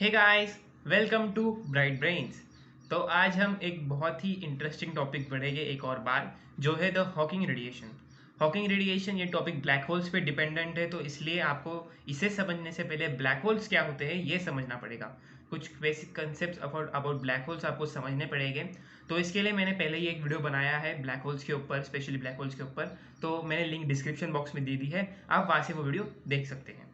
Hey guys, welcome to Bright Brains. तो आज हम एक बहुत ही इंटरेस्टिंग टॉपिक पढ़ेंगे एक और बार, जो है the Hawking radiation. Hawking radiation ये टॉपिक ब्लैक होल्स पे डिपेंडेंट है, तो इसलिए आपको इसे समझने से पहले ब्लैक होल्स क्या होते हैं ये समझना पड़ेगा। कुछ basic concept about black holes आपको समझने पड़ेंगे। तो इसके लिए मैंने पहले ही एक वीडियो बनाया है ब्लैक होल्स के ऊपर, स्पेशली ब्लैक होल्स के ऊपर। तो मैंने लिंक डिस्क्रिप्शन बॉक्स में दे दी है, आप वहाँ से वो वीडियो देख सकते हैं।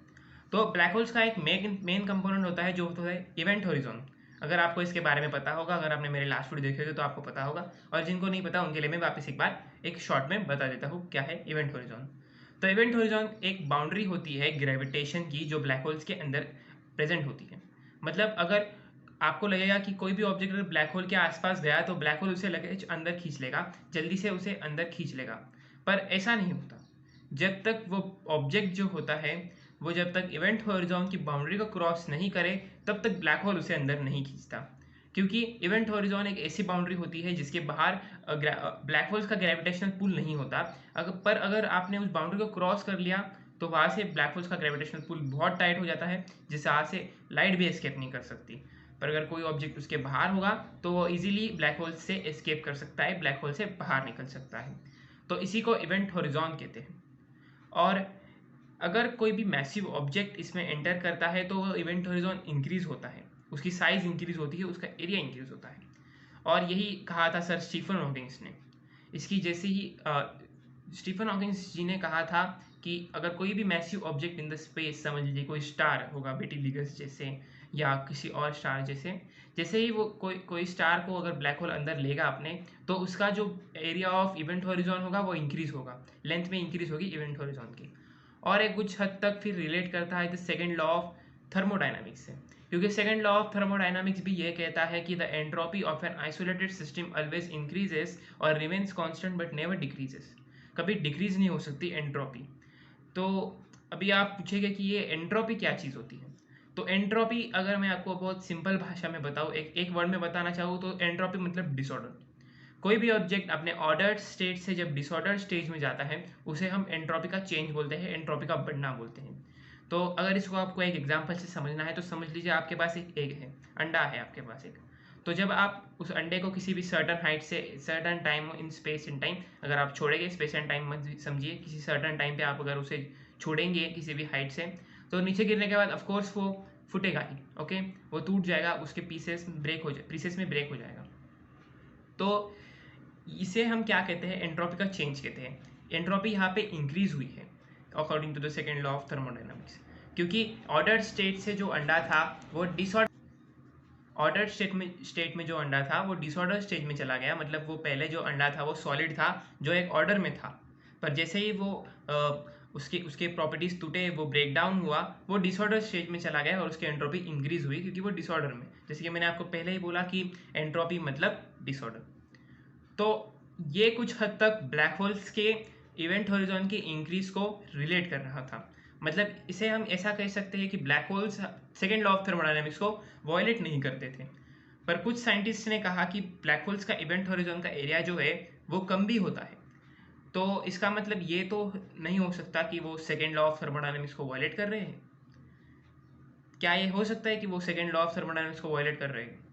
तो ब्लैक होल्स का एक मेन कंपोनेंट होता है जो होता है इवेंट होरिजोन। अगर आपको इसके बारे में पता होगा, अगर आपने मेरे लास्ट वीडियो देखे होगे तो आपको पता होगा, और जिनको नहीं पता उनके लिए मैं वापस एक बार एक शॉर्ट में बता देता हूँ क्या है इवेंट होरिजोन। तो इवेंट होरिजोन एक बाउंड्री होती है ग्रेविटेशन की, जो ब्लैक होल्स के अंदर प्रेजेंट होती है। मतलब अगर आपको लगेगा कि कोई भी ऑब्जेक्ट अगर ब्लैक होल के आसपास गया तो ब्लैक होल उसे लगे अंदर खींच लेगा, जल्दी से उसे अंदर खींच लेगा, पर ऐसा नहीं होता। जब तक वो ऑब्जेक्ट जो होता है वो जब तक इवेंट हॉरिजॉन की बाउंड्री को क्रॉस नहीं करे तब तक ब्लैक होल उसे अंदर नहीं खींचता। क्योंकि इवेंट हॉरिजॉन एक ऐसी बाउंड्री होती है जिसके बाहर ब्लैक होल्स का ग्रेविटेशनल पुल नहीं होता। अगर आपने उस बाउंड्री को क्रॉस कर लिया तो वहाँ से ब्लैक होल्स का ग्रेविटेशनल पुल बहुत टाइट हो जाता है, जिससे वहाँ से लाइट भी एस्केप नहीं कर सकती। पर अगर कोई ऑब्जेक्ट उसके बाहर होगा तो वो इजीली ब्लैक होल से एस्केप कर सकता है, ब्लैक होल से बाहर निकल सकता है। तो इसी को इवेंट हॉरिजॉन कहते हैं। और अगर कोई भी मैसिव ऑब्जेक्ट इसमें एंटर करता है तो वो इवेंट हॉरिजॉन इंक्रीज होता है, उसकी साइज इंक्रीज होती है, उसका एरिया इंक्रीज होता है। और यही कहा था सर स्टीफन हॉकिंग्स ने। इसकी जैसे ही स्टीफन हॉकिंग्स जी ने कहा था कि अगर कोई भी massive object in the space, समझ लीजिए कोई स्टार होगा बेटिलिगस जैसे, या किसी और स्टार जैसे, जैसे ही वो कोई स्टार को अगर ब्लैक होल अंदर लेगा अपने, तो उसका जो एरिया ऑफ इवेंट हॉरिजॉन होगा वो इंक्रीज होगा, लेंथ में इंक्रीज होगी इवेंट हॉरिजॉन की। और एक कुछ हद तक फिर रिलेट करता है the second law of thermodynamics से, क्योंकि सेकेंड लॉ ऑफ थर्मोडाइनमिक्स भी ये कहता है कि the entropy of an isolated system always increases और remains constant but never decreases. कभी डिक्रीज नहीं हो सकती एंट्रोपी। तो अभी आप पूछेंगे कि ये एंट्रोपी क्या चीज़ होती है। तो एंट्रोपी अगर मैं आपको बहुत सिंपल भाषा में बताऊँ, एक वर्ड में बताना चाहूँ, तो एंट्रोपी मतलब डिसऑर्डर। कोई भी ऑब्जेक्ट अपने ऑर्डर्ड स्टेट से जब डिसऑर्डर्ड स्टेज में जाता है उसे हम एंट्रोपी का चेंज बोलते हैं, एंट्रोपी का बढ़ना बोलते हैं। तो अगर इसको आपको एक एग्जांपल से समझना है तो समझ लीजिए आपके पास एक एग है, अंडा है आपके पास एक। तो जब आप उस अंडे को किसी भी सर्टन हाइट से certain time in space in time, अगर आप छोड़ेंगे, स्पेस एंड टाइम मत समझिए, किसी सर्टन टाइम पे आप अगर उसे छोड़ेंगे किसी भी हाइट से, तो नीचे गिरने के बाद ऑफकोर्स वो फूटेगा ही। ओके, वो टूट जाएगा, उसके पीसेस में ब्रेक हो जाएगा। तो इसे हम क्या कहते हैं, एंट्रोपी का चेंज कहते हैं। एंट्रोपी यहाँ पे इंक्रीज हुई है according to the second law of thermodynamics, क्योंकि ऑर्डर्ड स्टेट से जो अंडा था वो ऑर्डर्ड स्टेट में जो अंडा था वो डिसऑर्डर स्टेज में चला गया। मतलब वो पहले जो अंडा था वो सॉलिड था, जो एक ऑर्डर में था, पर जैसे ही वो उसके उसके प्रॉपर्टीज टूटे, वो ब्रेक डाउन हुआ, वो डिसऑर्डर स्टेज में चला गया और उसकी एंट्रोपी इंक्रीज हुई, क्योंकि वो डिसऑर्डर में, जैसे कि मैंने आपको पहले ही बोला कि एंट्रोपी मतलब डिसऑर्डर। तो ये कुछ हद तक ब्लैक होल्स के इवेंट हॉरिजॉन के इंक्रीज को रिलेट कर रहा था। मतलब इसे हम ऐसा कह सकते हैं कि black holes second law of thermodynamics को वॉयलेट नहीं करते थे। पर कुछ साइंटिस्ट ने कहा कि ब्लैक होल्स का इवेंट हॉरिजॉन का एरिया जो है वो कम भी होता है। तो इसका मतलब ये तो नहीं हो सकता कि वो सेकेंड लॉ ऑफ थर्मोडायनामिक्स को वॉयलेट कर रहे हैं। क्या ये हो सकता है कि वो सेकेंड लॉ ऑफ थर्मोडायनामिक्स को वॉयलेट कर रहे हैं?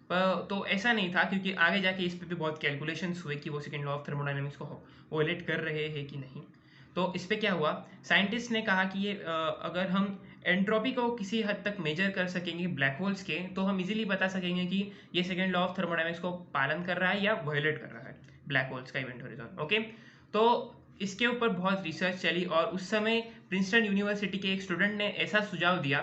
पर तो ऐसा नहीं था, क्योंकि आगे जाके इस पे भी बहुत कैलकुलेशंस हुए कि वो सेकेंड लॉ ऑफ थर्मोडायनामिक्स को वॉयलेट कर रहे हैं कि नहीं। तो इस पे क्या हुआ, साइंटिस्ट ने कहा कि ये अगर हम एंट्रोपी को किसी हद तक मेजर कर सकेंगे ब्लैक होल्स के, तो हम इजीली बता सकेंगे कि ये सेकेंड लॉ ऑफ थर्मोडायनामिक्स को पालन कर रहा है या वॉयलेट कर रहा है ब्लैक होल्स का इवेंट हॉरिजॉन। ओके, तो इसके ऊपर बहुत रिसर्च चली और उस समय प्रिंसटन यूनिवर्सिटी के एक स्टूडेंट ने ऐसा सुझाव दिया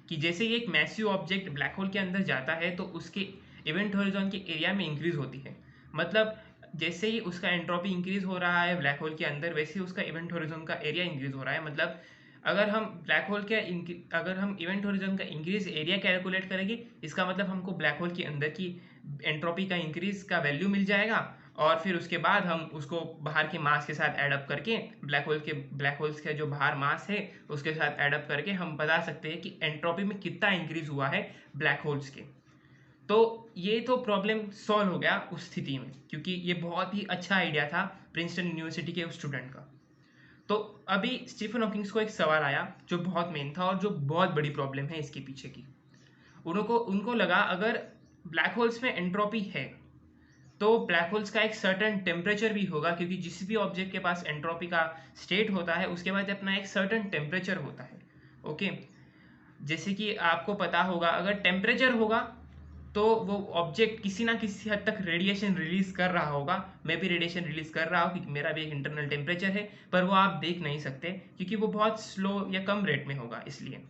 कि जैसे ही एक मैसिव ऑब्जेक्ट ब्लैक होल के अंदर जाता है तो उसके इवेंट हॉरिजॉन के एरिया में इंक्रीज होती है। मतलब जैसे ही उसका एंट्रोपी इंक्रीज हो रहा है ब्लैक होल के अंदर, वैसे ही उसका इवेंट हॉरिजॉन का एरिया इंक्रीज हो रहा है। मतलब अगर हम इवेंट हॉरिजॉन का इंक्रीज एरिया कैलकुलेट करेंगे, इसका मतलब हमको ब्लैक होल के अंदर की एंट्रोपी का इंक्रीज का वैल्यू मिल जाएगा, और फिर उसके बाद हम उसको बाहर के मास के साथ ऐड अप करके ब्लैक होल्स का जो बाहर मास है उसके साथ ऐड अप करके हम बता सकते हैं कि एंट्रोपी में कितना इंक्रीज हुआ है ब्लैक होल्स के। तो ये तो प्रॉब्लम सॉल्व हो गया उस स्थिति में, क्योंकि ये बहुत ही अच्छा आइडिया था प्रिंसटन यूनिवर्सिटी के उस स्टूडेंट का। तो अभी स्टीफन हॉकिंग्स को एक सवाल आया जो बहुत मेन था और जो बहुत बड़ी प्रॉब्लम है इसके पीछे की। उनको लगा अगर ब्लैक होल्स में एंट्रोपी है तो ब्लैक होल्स का एक सर्टेन टेम्परेचर भी होगा, क्योंकि जिस भी ऑब्जेक्ट के पास एंट्रोपी का स्टेट होता है उसके बाद अपना एक सर्टेन टेम्परेचर होता है। ओके, जैसे कि आपको पता होगा अगर टेम्परेचर होगा तो वो ऑब्जेक्ट किसी ना किसी हद तक रेडिएशन रिलीज कर रहा होगा। मैं भी रेडिएशन रिलीज कर रहा हूँ क्योंकि मेरा भी एक इंटरनल टेम्परेचर है, पर वो आप देख नहीं सकते क्योंकि वो बहुत स्लो या कम रेट में होगा इसलिए।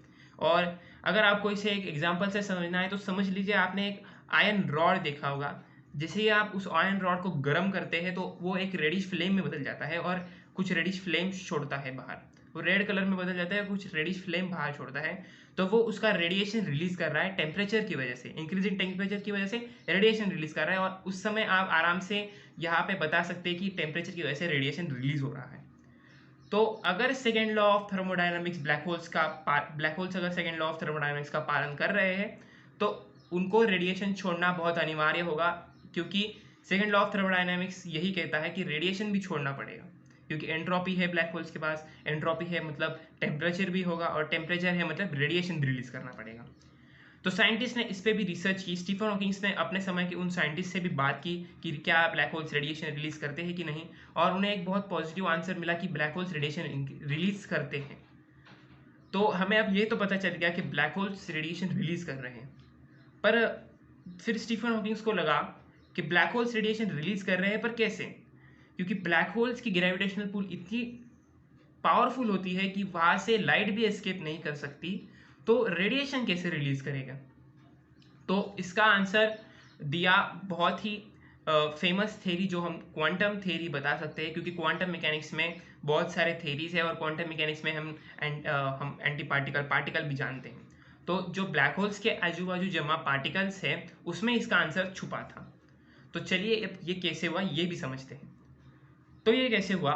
और अगर आपको इसे एक एग्जांपल से समझना है तो समझ लीजिए आपने एक आयरन रॉड देखा होगा। जैसे ही आप उस आयरन रॉड को गर्म करते हैं तो वो एक रेडिश फ्लेम में बदल जाता है और कुछ रेडिश फ्लेम छोड़ता है बाहर। वो रेड कलर में बदल जाता है, कुछ रेडिश फ्लेम बाहर छोड़ता है। तो वो उसका रेडिएशन रिलीज कर रहा है टेम्परेचर की वजह से, इंक्रीजिंग टेम्परेचर की वजह से रेडिएशन रिलीज कर रहा है। और उस समय आप आराम से यहाँ पे बता सकते हैं कि टेम्परेचर की वजह से रेडिएशन रिलीज हो रहा है। तो अगर second law of thermodynamics black holes अगर सेकेंड लॉ ऑफ थर्मोडायनामिक्स का पालन कर रहे हैं तो उनको रेडिएशन छोड़ना बहुत अनिवार्य होगा, क्योंकि सेकेंड लॉ ऑफ थर्मोडायनामिक्स यही कहता है कि रेडिएशन भी छोड़ना पड़ेगा। क्योंकि एंट्रोपी है ब्लैक होल्स के पास, एंट्रोपी है मतलब टेम्परेचर भी होगा, और टेम्परेचर है मतलब रेडिएशन रिलीज करना पड़ेगा। तो साइंटिस्ट ने इस पर भी रिसर्च की। स्टीफन हॉकिंग्स ने अपने समय के उन साइंटिस्ट से भी बात की कि क्या ब्लैक होल्स रेडिएशन रिलीज करते हैं कि नहीं, और उन्हें एक बहुत पॉजिटिव आंसर मिला कि ब्लैक होल्स रेडिएशन रिलीज करते हैं। तो हमें अब ये तो पता चल गया कि ब्लैक होल्स रेडिएशन रिलीज कर रहे हैं, पर फिर स्टीफन हॉकिंग्स को लगा कि ब्लैक होल्स रेडिएशन रिलीज कर रहे हैं पर कैसे, क्योंकि ब्लैक होल्स की ग्रेविटेशनल पुल इतनी पावरफुल होती है कि वहां से लाइट भी एस्केप नहीं कर सकती, तो रेडिएशन कैसे रिलीज करेगा। तो इसका आंसर दिया बहुत ही फेमस थेरी जो हम क्वांटम थेरी बता सकते हैं, क्योंकि क्वांटम मैकेनिक्स में बहुत सारे थेरीज है और क्वांटम मैकेनिक्स में हम एंटी पार्टिकल भी जानते हैं। तो जो ब्लैक होल्स के आजू बाजू जमा पार्टिकल्स है उसमें इसका आंसर छुपा था। तो चलिए अब ये कैसे हुआ ये भी समझते हैं। तो ये कैसे हुआ,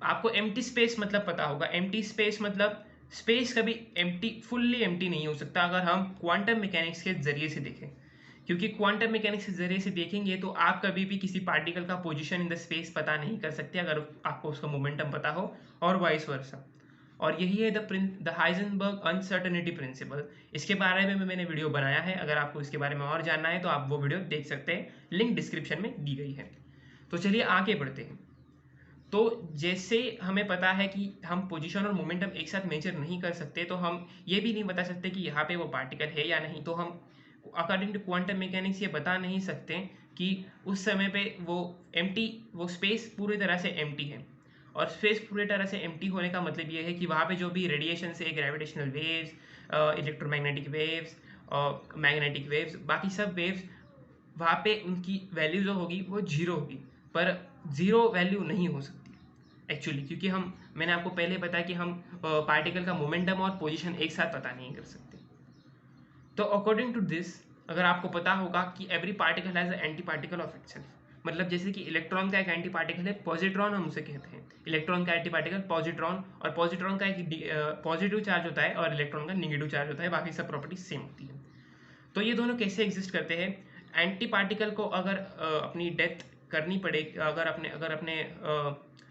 आपको एम्प्टी स्पेस मतलब पता होगा। एम्प्टी स्पेस मतलब स्पेस कभी एम्प्टी फुल्ली एम्प्टी नहीं हो सकता अगर हम क्वांटम मैकेनिक्स के जरिए से देखें, क्योंकि क्वांटम मैकेनिक्स के जरिए से देखेंगे तो आप कभी भी किसी पार्टिकल का पोजीशन इन द स्पेस पता नहीं कर सकते अगर आपको उसका मोमेंटम पता हो, और वाइस वर्सा। और यही है द हाइजेनबर्ग अनसर्टेनिटी प्रिंसिपल। इसके बारे में मैंने वीडियो बनाया है, अगर आपको इसके बारे में और जानना है तो आप वो वीडियो देख सकते हैं, लिंक डिस्क्रिप्शन में दी गई है। तो चलिए आगे बढ़ते हैं। तो जैसे हमें पता है कि हम पोजीशन और मोमेंटम एक साथ मेजर नहीं कर सकते, तो हम ये भी नहीं बता सकते कि यहाँ पे वो पार्टिकल है या नहीं। तो हम अकॉर्डिंग टू क्वांटम मैकेनिक्स ये बता नहीं सकते कि उस समय पे वो स्पेस पूरी तरह से एम्प्टी है। और स्पेस पूरी तरह से एम्प्टी होने का मतलब ये है कि वहाँ पे जो भी रेडिएशन से gravitational waves, electromagnetic waves, magnetic waves, बाकी सब वेव्स, वहाँ पे उनकी वैल्यू जो होगी वो जीरो होगी। पर जीरो वैल्यू नहीं हो सकती एक्चुअली, क्योंकि मैंने आपको पहले बताया कि हम पार्टिकल का मोमेंटम और पोजीशन एक साथ पता नहीं कर सकते। तो अकॉर्डिंग टू दिस, अगर आपको पता होगा कि every particle has anti particle of itself, मतलब जैसे कि इलेक्ट्रॉन का एक एंटी पार्टिकल है पॉजिट्रॉन, हम उसे कहते हैं इलेक्ट्रॉन का एंटी पार्टिकल पॉजिट्रॉन, और पॉजिट्रॉन का एक पॉजिटिव चार्ज होता है और इलेक्ट्रॉन का नेगेटिव चार्ज होता है, बाकी सब प्रॉपर्टी सेम होती है। तो ये दोनों कैसे एग्जिस्ट करते हैं, एंटी पार्टिकल को अगर अपनी डेथ करनी पड़े, अगर अपने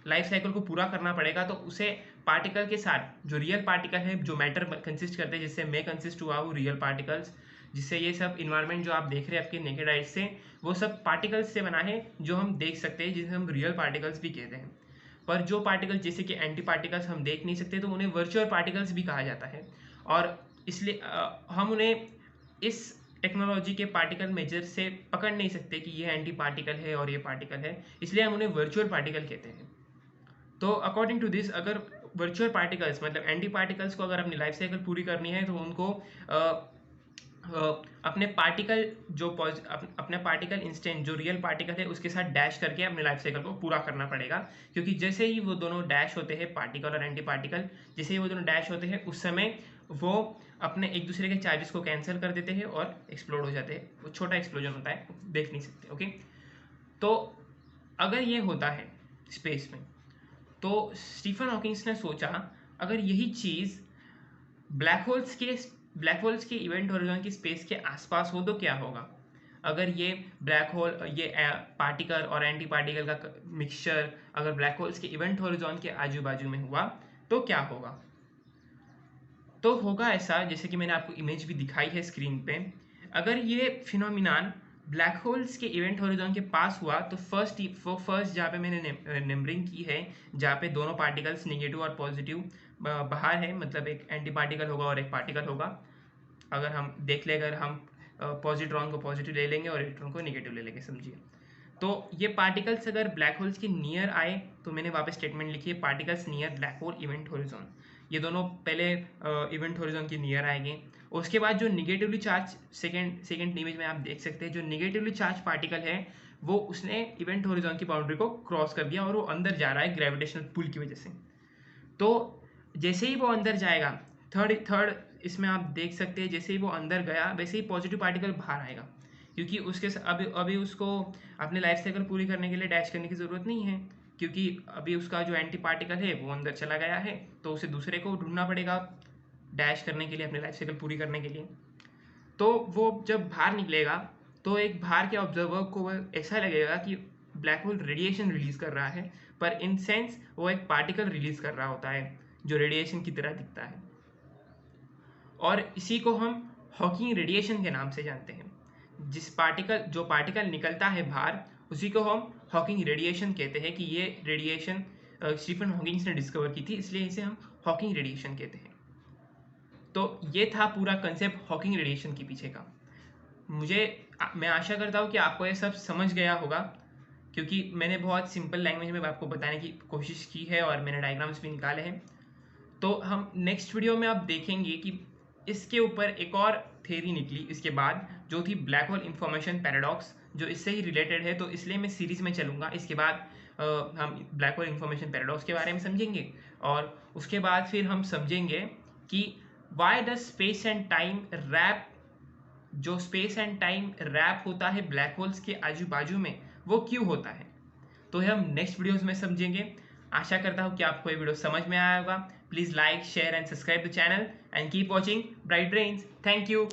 लाइफ साइकिल को पूरा करना पड़ेगा तो उसे पार्टिकल के साथ जो रियल पार्टिकल है जो मैटर कंसिस्ट करते हैं, जिससे मैं कंसिस्ट हुआ हूँ रियल पार्टिकल्स, जिससे ये सब इन्वायरमेंट जो आप देख रहे हैं आपके नेकेड आइज से, वो सब पार्टिकल्स से बना है जो हम देख सकते हैं, जिसे हम रियल पार्टिकल्स भी कहते हैं। पर जो पार्टिकल जैसे कि एंटी पार्टिकल्स हम देख नहीं सकते तो उन्हें वर्चुअल पार्टिकल्स भी कहा जाता है। और इसलिए हम उन्हें इस टेक्नोलॉजी के पार्टिकल मेजर से पकड़ नहीं सकते कि ये एंटी पार्टिकल है और ये पार्टिकल है, इसलिए हम उन्हें वर्चुअल पार्टिकल कहते हैं। तो अकॉर्डिंग टू दिस, अगर वर्चुअल पार्टिकल्स मतलब एंटी पार्टिकल्स को अगर अपनी लाइफ साइकिल पूरी करनी है तो उनको अपने पार्टिकल अपने पार्टिकल इंस्टेंट जो रियल पार्टिकल है उसके साथ डैश करके अपने लाइफ साइकिल को पूरा करना पड़ेगा। क्योंकि जैसे ही वो दोनों डैश होते हैं, पार्टिकल और एंटी पार्टिकल, जैसे ही वो दोनों डैश होते हैं उस समय वो अपने एक दूसरे के चार्जेस को कैंसिल कर देते हैं और एक्सप्लोड हो जाते हैं। वो छोटा एक्सप्लोजन होता है, देख नहीं सकते। ओके, तो अगर ये होता है स्पेस में, तो स्टीफन हॉकिंग्स ने सोचा अगर यही चीज़ ब्लैक होल्स के इवेंट होरिजॉन की स्पेस के आसपास हो तो क्या होगा। अगर ये ब्लैक होल, ये पार्टिकल और एंटी पार्टिकल का मिक्सचर अगर ब्लैक होल्स के इवेंट होरिजॉन के आजू बाजू में हुआ तो क्या होगा। तो होगा ऐसा, जैसे कि मैंने आपको इमेज भी दिखाई है स्क्रीन पे, अगर ये फिनोमिनान ब्लैक होल्स के इवेंट होरिजॉन के पास हुआ तो फर्स्ट जहाँ पे मैंने नंबरिंग की है, जहाँ पे दोनों पार्टिकल्स नेगेटिव और पॉजिटिव बाहर है, मतलब एक एंटी पार्टिकल होगा और एक पार्टिकल होगा। अगर हम देख ले, अगर हम पॉजिट्रॉन को पॉजिटिव ले लेंगे और इलेक्ट्रॉन को नेगेटिव ले लेंगे, समझिए। तो ये पार्टिकल्स अगर ब्लैक होल्स के नियर आए तो मैंने वापस स्टेटमेंट लिखी है, particles near black hole event horizon. ये दोनों पहले इवेंट होरिजॉन के नियर आएंगे। उसके बाद जो निगेटिवली चार्ज, सेकेंड इमेज में आप देख सकते हैं, जो निगेटिवली चार्ज पार्टिकल है वो उसने इवेंट होरिजॉन की बाउंड्री को क्रॉस कर दिया और वो अंदर जा रहा है ग्रेविटेशनल पुल की वजह से। तो जैसे ही वो अंदर जाएगा, थर्ड इसमें आप देख सकते हैं, जैसे ही वो अंदर गया वैसे ही पॉजिटिव पार्टिकल बाहर आएगा, क्योंकि उसके अभी उसको अपने लाइफ साइकिल पूरी करने के लिए डैश करने की ज़रूरत नहीं है, क्योंकि अभी उसका जो एंटी पार्टिकल है वो अंदर चला गया है, तो उसे दूसरे को ढूंढना पड़ेगा डैश करने के लिए, अपने लाइफ साइकिल पूरी करने के लिए। तो वो जब बाहर निकलेगा तो एक बाहर के ऑब्जर्वर को ऐसा लगेगा कि ब्लैक होल रेडिएशन रिलीज कर रहा है, पर इन सेंस वो एक पार्टिकल रिलीज कर रहा होता है जो रेडिएशन की तरह दिखता है, और इसी को हम हॉकिंग रेडिएशन के नाम से जानते हैं। जो पार्टिकल निकलता है बाहर, उसी को हम हॉकिंग रेडिएशन कहते हैं कि ये रेडिएशन स्टीफन हॉकिंग्स ने डिस्कवर की थी, इसलिए इसे हम हॉकिंग रेडिएशन कहते हैं। तो ये था पूरा कंसेप्ट हॉकिंग रेडिएशन के पीछे का। मैं आशा करता हूँ कि आपको ये सब समझ गया होगा, क्योंकि मैंने बहुत सिंपल लैंग्वेज में आपको बताने की कोशिश की है और मैंने डायग्राम्स भी निकाले हैं। तो हम नेक्स्ट वीडियो में आप देखेंगे कि इसके ऊपर एक और थ्योरी निकली इसके बाद, जो थी ब्लैक होल इंफॉर्मेशन पैराडॉक्स, जो इससे ही रिलेटेड है, तो इसलिए मैं सीरीज में चलूँगा। इसके बाद हम ब्लैक होल इंफॉर्मेशन पैराडॉक्स के बारे में समझेंगे, और उसके बाद फिर हम समझेंगे कि why does space and time warp, जो स्पेस एंड टाइम रैप होता है ब्लैक होल्स के आजू बाजू में, वो क्यों होता है। तो ये हम नेक्स्ट वीडियोस में समझेंगे। आशा करता हूँ कि आपको ये वीडियो समझ में आया होगा। Please like, share and subscribe the channel and keep watching bright brains. Thank you.